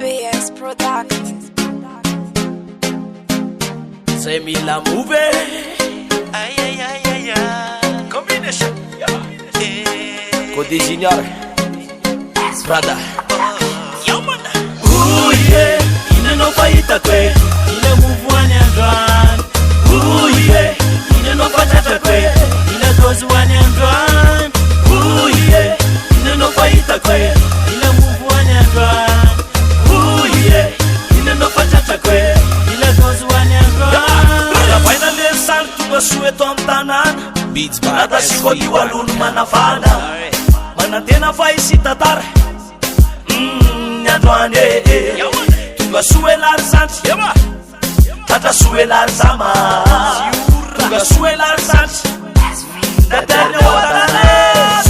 PS Production. Say me la move. Ay, ay, ay, ay, ay. Combination. Cody Junior. Brother. Yo, man. Ooh yeah, ina no faita kwe, ina move one and run. Ooh yeah, ina no faita kwe, ina goes one and run. Ooh yeah, ina no faita kwe, ina move one and run. Ooh yeah, ina no faita kwe, ina goes one and run. La vaina del santo va sueto amtanan. Beats by nada si kodi walun manafana. Manatena faisita tar. Tunga suelar sant Tata suelar sama Tunga suelar sant Dadanya wadanes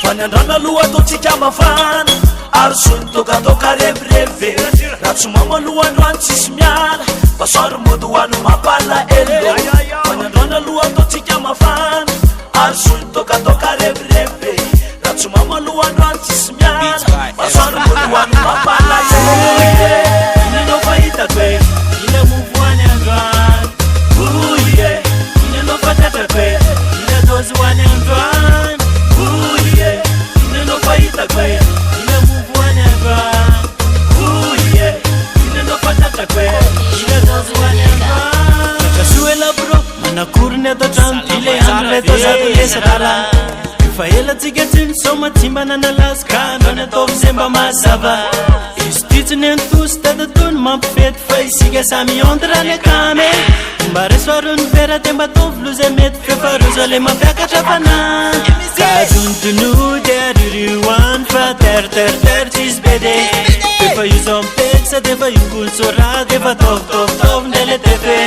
Fanyandrana lua to tika mafan Arsun toka toka rebreve Natsumama lua nwan chismiana Basar moduanu mapala endo Fanyandrana lua to tika mafan Arsun toka toka rebreve Natsumama lua nwan chismiana Basar moduanu mapala endo Ina no faita kwe Ina move one and run Ooh yeah Ina no faita kwe Ina does one and run Ooh yeah Ina no faita kwe Ina move one and run Ooh yeah Ina no faita kwe Ina does one and run Kasuela bro Mana kurne to tram Ile andre to zatu yesa dala Faela tigetin soma timba na nalaska Dona tov zemba masava Istitinen tusta da tun mapfet Fai siga sami ondra ne kame Mbare sorun vera temba tov luze met Fefaruza le mafyaka chapana Kadun tunu deriri wan Fa ter ter ter tis bede Fefa yuzom peksa deva yungul sora Deva tov tov tov nele tefe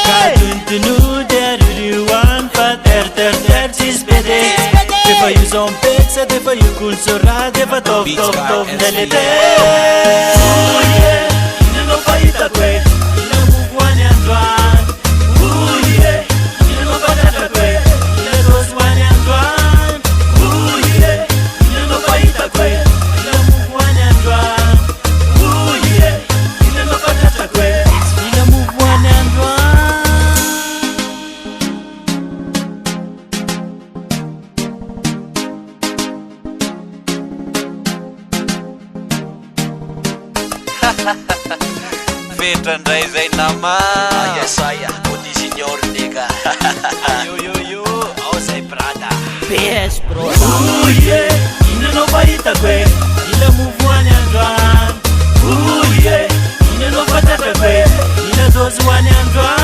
Kadun tunu deriri wan Fa ter ter ter tis bede Defa yuzom peksa, defa yukul sora, defa tov tov tov nelete. Ooh yeah, ina no faita kwe, ina move one and run. Ooh yeah, ina no faita kwe, ina goes one and run. Ooh yeah, ina no faita kwe, ina move one and run. Ooh yeah, ina no faita kwe, ina move one and run. Fetandray zay nama Aya saya, Cody Junior nigga. Yo, yo, yo, ao zay brada PS Pro. Ooh yeah, ina no faita kwe, ina move one and run. Ooh yeah, ina no faita kwe, ina does one and run.